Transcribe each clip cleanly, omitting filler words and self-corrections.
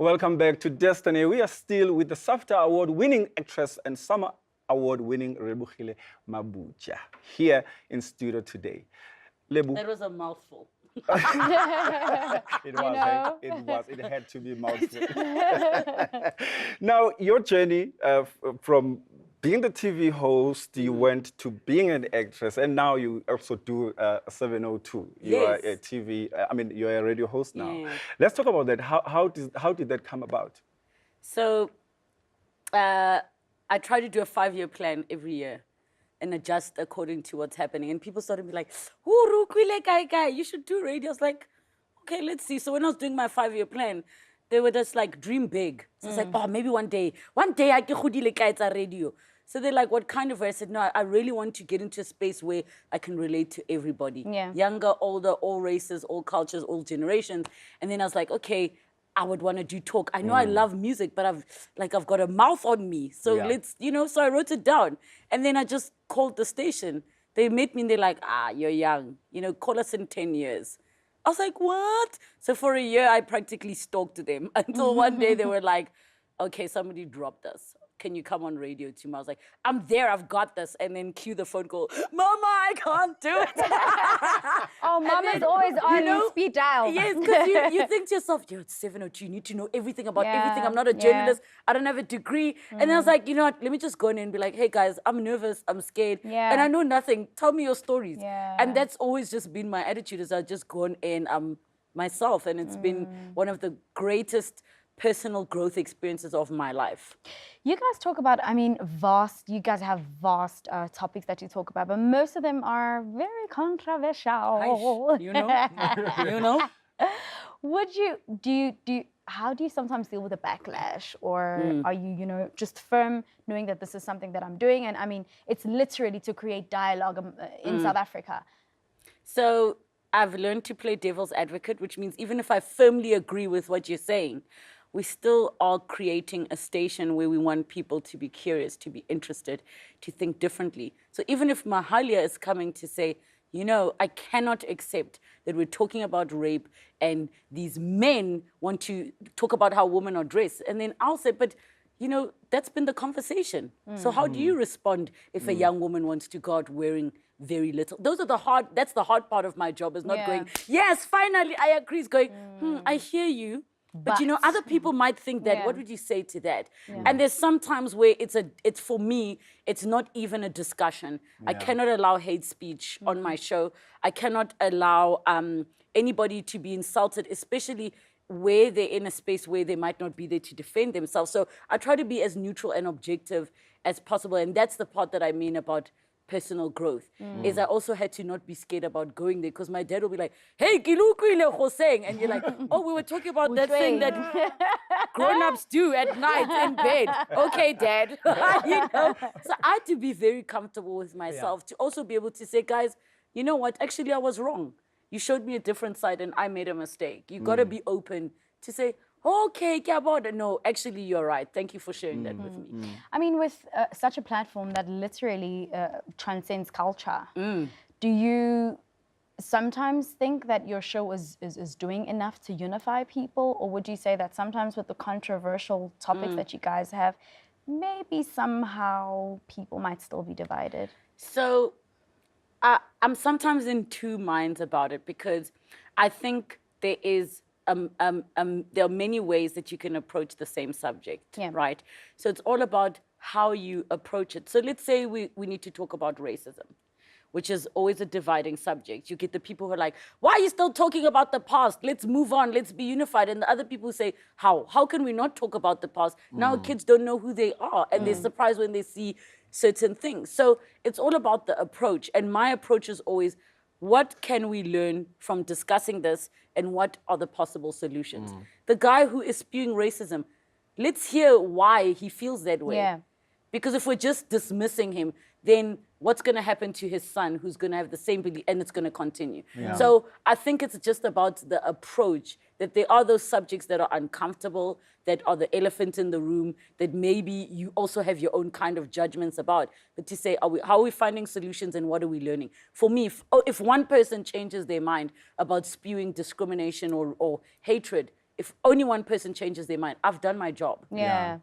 Welcome back to Destiny. We are still with the SAFTA Award-winning actress and Summer Award-winning Relebogile Mabotja here in studio today. Lebu. That was a mouthful. It was, hey? It was. It had to be mouthful. Now, your journey from being the TV host, you went to being an actress, and now you also do 702. You are a TV, you're a radio host now. Yeah. Let's talk about that. How did that come about? So I try to do a 5-year plan every year and adjust according to what's happening. And people started to be like, "Ooh, guy, you should do radio." I was like, okay, let's see. So when I was doing my 5-year plan, they were just like, dream big. So it's like, oh, maybe one day I can a radio. So they're like, what kind of way? I said, no, I really want to get into a space where I can relate to everybody. Yeah. Younger, older, all races, all cultures, all generations. And then I was like, okay, I would want to do talk. I know I love music, but I've got a mouth on me. So let's, so I wrote it down. And then I just called the station. They met me and they're like, you're young. Call us in 10 years. I was like, what? So for a year, I practically stalked them until one day they were like, okay, somebody dropped us. Can you come on radio to me? I was like, I'm there, I've got this. And then cue the phone call, Mama, I can't do it. Oh, Mama's always on speed dial. Yes, because you think to yourself, it's 702, you need to know everything about everything. I'm not a journalist, I don't have a degree. And then I was like, you know what, let me just go in and be like, hey guys, I'm nervous, I'm scared, and I know nothing. Tell me your stories. And that's always just been my attitude, is I've just gone in myself. And it's been one of the greatest personal growth experiences of my life. You guys talk about, you guys have vast topics that you talk about, but most of them are very controversial. You know? How do you sometimes deal with the backlash? Or are you, just firm knowing that this is something that I'm doing? And it's literally to create dialogue in South Africa. So I've learned to play devil's advocate, which means even if I firmly agree with what you're saying, we still are creating a station where we want people to be curious, to be interested, to think differently. So even if Mahalia is coming to say, I cannot accept that we're talking about rape and these men want to talk about how women are dressed. And then I'll say, but that's been the conversation. So how do you respond if a young woman wants to go out wearing very little? That's the hard part of my job, is not going, yes, finally, I agree. It's going, I hear you. But other people might think that, what would you say to that? And there's some times where it's for me, it's not even a discussion. I cannot allow hate speech on my show. I cannot allow anybody to be insulted, especially where they're in a space where they might not be there to defend themselves. So I try to be as neutral and objective as possible. And that's the part that I mean about personal growth, is I also had to not be scared about going there, because my dad will be like, hey, and you're like, oh, we were talking about that thing that grown-ups do at night in bed. Okay, Dad. So I had to be very comfortable with myself to also be able to say, guys, you know what? Actually, I was wrong. You showed me a different side and I made a mistake. You got to be open to say, okay, no, actually, you're right. Thank you for sharing that with me. With such a platform that literally transcends culture, do you sometimes think that your show is doing enough to unify people? Or would you say that sometimes with the controversial topics that you guys have, maybe somehow people might still be divided? So I'm sometimes in two minds about it, because I think there is there are many ways that you can approach the same subject, right? So it's all about how you approach it. So let's say we need to talk about racism, which is always a dividing subject. You get the people who are like, why are you still talking about the past? Let's move on, let's be unified. And the other people who say, how? How can we not talk about the past? Now kids don't know who they are, and they're surprised when they see certain things. So it's all about the approach. And my approach is always, what can we learn from discussing this, and what are the possible solutions? The guy who is spewing racism, let's hear why he feels that way. Because if we're just dismissing him, then what's going to happen to his son, who's going to have the same belief, and it's going to continue. So I think it's just about the approach, that there are those subjects that are uncomfortable, that are the elephant in the room, that maybe you also have your own kind of judgments about. But to say, how are we finding solutions and what are we learning? For me, if one person changes their mind about spewing discrimination or hatred, if only one person changes their mind, I've done my job. Yeah.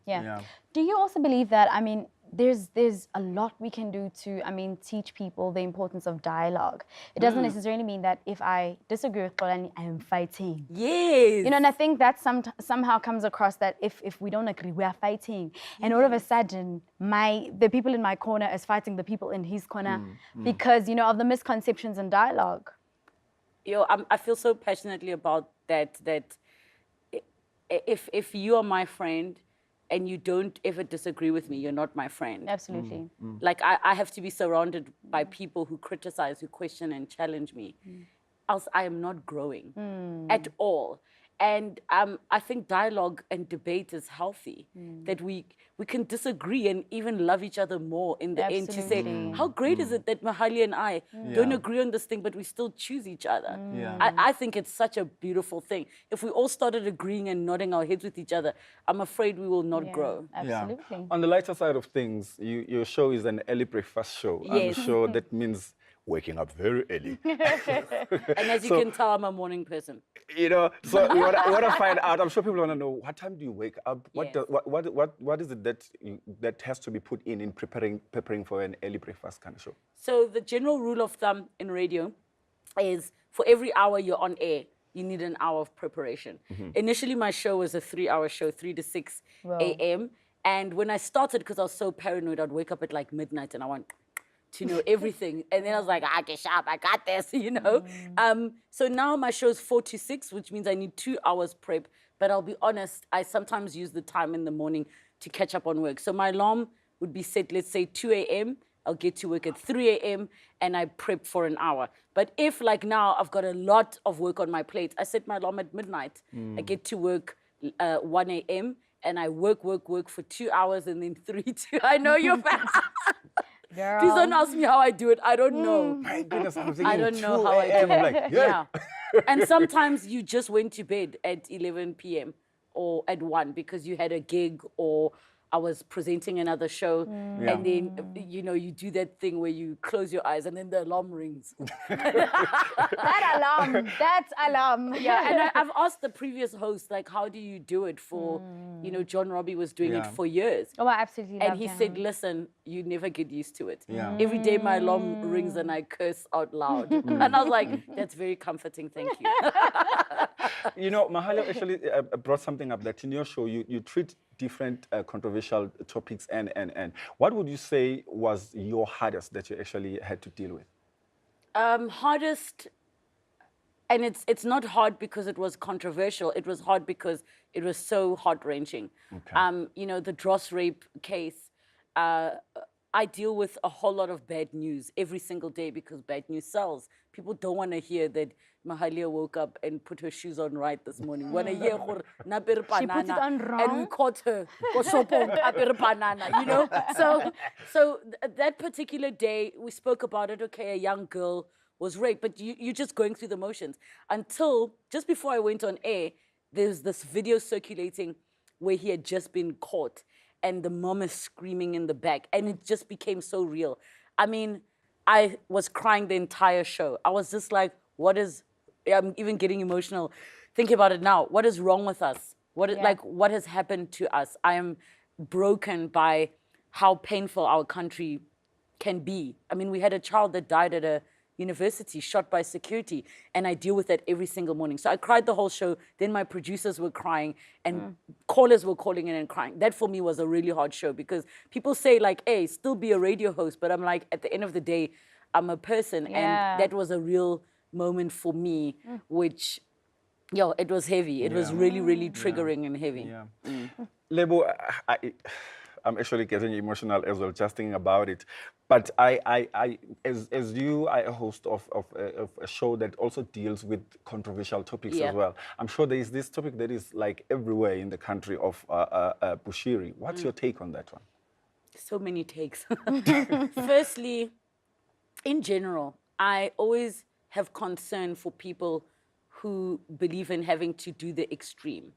Do you also believe that, I mean, there's a lot we can do to, I mean, teach people the importance of dialogue. It doesn't necessarily mean that if I disagree with Xolani, I am fighting. Yes. You know, and I think that somehow comes across that if we don't agree, we are fighting. And all of a sudden, the people in my corner is fighting the people in his corner because, you know, of the misconceptions in dialogue. I feel so passionately about that if you are my friend and you don't ever disagree with me, you're not my friend. Absolutely. Like, I have to be surrounded by people who criticize, who question and challenge me. Else I am not growing at all. And I think dialogue and debate is healthy, that we can disagree and even love each other more in the end, to say, how great is it that Mahali and I don't agree on this thing, but we still choose each other. I think it's such a beautiful thing. If we all started agreeing and nodding our heads with each other, I'm afraid we will not grow. Absolutely. Yeah. On the lighter side of things, your show is an early breakfast show. Yes. I'm sure that means waking up very early. And as you can tell, I'm a morning person. You know, so we want to find out. I'm sure people want to know, what time do you wake up? What is it that has to be put in preparing for an early breakfast kind of show? So the general rule of thumb in radio is for every hour you're on air, you need an hour of preparation. Initially, my show was a 3-hour show, 3 to 6 a.m. And when I started, because I was so paranoid, I'd wake up at like midnight and I want to know everything. And then I was like, I get sharp, I got this, you know? So now my show is 4 to 6, which means I need 2 hours prep. But I'll be honest, I sometimes use the time in the morning to catch up on work. So my alarm would be set, let's say 2 a.m. I'll get to work at 3 a.m. and I prep for an hour. But if, like now, I've got a lot of work on my plate, I set my alarm at midnight. I get to work 1 a.m. and I work for 2 hours and then 3 to... I know you're back. Girl. Please don't ask me how I do it. I don't know. My goodness, I'm thinking I don't know how I do it. Like, Yeah. And sometimes you just went to bed at 11 p.m. or at 1 because you had a gig or I was presenting another show. And then, you know, you do that thing where you close your eyes and then the alarm rings. That alarm. Yeah, and I've asked the previous host, like, how do you do it for, you know, John Robbie was doing it for years. Oh, I absolutely love And he him. said, listen, you never get used to it. Yeah. Every day my alarm rings and I curse out loud. And I was like, that's very comforting, thank you. You know, Mahalo actually brought something up that in your show, you treat different controversial topics and what would you say was your hardest that you actually had to deal with? Hardest, and it's not hard because it was controversial, it was hard because it was so heart-wrenching. Okay. You know, the Dross rape case, I deal with a whole lot of bad news every single day because bad news sells. People don't want to hear that Mahalia woke up and put her shoes on right this morning. Want to hear She put it on wrong. and we caught her. Banana, you know? So that particular day, we spoke about it. Okay, a young girl was raped, but you're just going through the motions. Until just before I went on air, there's this video circulating where he had just been caught and the mom is screaming in the back. And it just became so real. I mean, I was crying the entire show. I was just like, I'm even getting emotional thinking about it now. What is wrong with us? What has happened to us? I am broken by how painful our country can be. I mean, we had a child that died at a university, shot by security, and I deal with that every single morning. So I cried the whole show. Then my producers were crying, and callers were calling in and crying. That for me was a really hard show because people say like, hey, still be a radio host, but I'm like, at the end of the day, I'm a person, and that was a real moment for me, which, it was heavy. It was really, really triggering and heavy. Yeah. Lebo, I'm actually getting emotional as well just thinking about it. But as you are a host of a show that also deals with controversial topics as well. I'm sure there is this topic that is like everywhere in the country of Bushiri. What's your take on that one? So many takes. Firstly, in general, I always have concern for people who believe in having to do the extreme.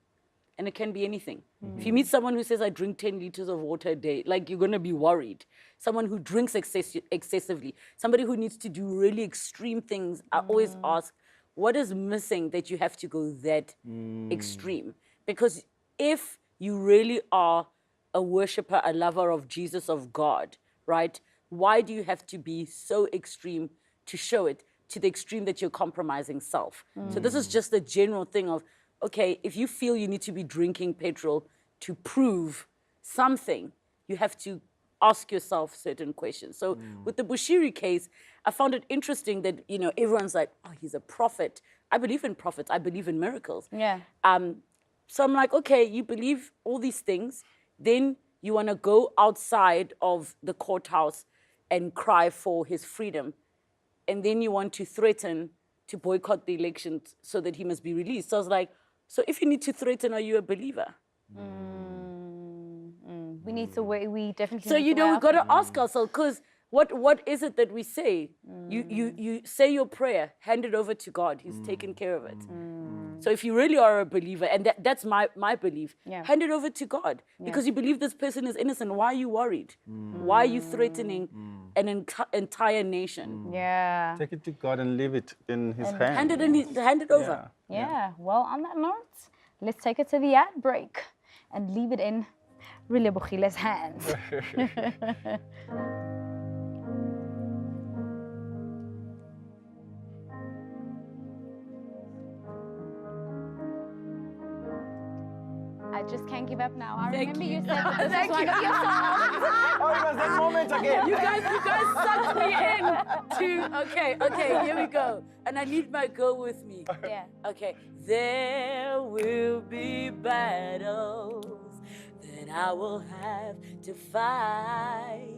And it can be anything. If you meet someone who says, I drink 10 liters of water a day, like you're gonna be worried. Someone who drinks excessively, somebody who needs to do really extreme things, I always ask, what is missing that you have to go that extreme? Because if you really are a worshiper, a lover of Jesus, of God, right? Why do you have to be so extreme to show it, to the extreme that you're compromising self? So this is just a general thing of, okay, if you feel you need to be drinking petrol to prove something, you have to ask yourself certain questions. So with the Bushiri case, I found it interesting that, you know, everyone's like, oh, he's a prophet. I believe in prophets. I believe in miracles. Yeah. So I'm like, okay, you believe all these things, then you want to go outside of the courthouse and cry for his freedom. And then you want to threaten to boycott the elections so that he must be released. So I was like, so if you need to threaten, are you a believer? We need to weigh, we definitely So, need you to know, weigh we've our got to ask ourselves, because what is it that we say? You say your prayer, hand it over to God. He's taken care of it. So if you really are a believer, and that's my belief, hand it over to God. Because you believe this person is innocent. Why are you worried? Why are you threatening an entire nation? Yeah. Take it to God and leave it in His hand. Hand it over. Yeah. Well, on that note, let's take it to the ad break and leave it in Relebogile's hands. I just can't give up now. I remember you said that this was one of your songs. Oh, it was that moment again. You guys sucked me in to, okay, here we go. And I need my girl with me. Yeah. Okay. There will be battles that I will have to fight.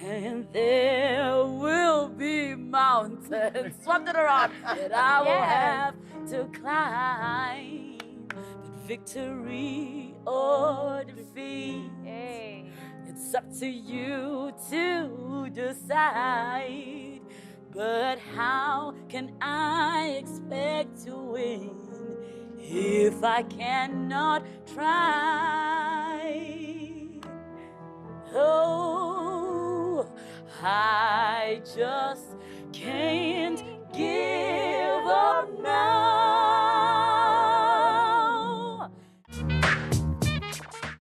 And there will be mountains, swap it around, that I will have to climb. But victory or defeat, it's up to you to decide. But how can I expect to win if I cannot try? Oh, I just can't give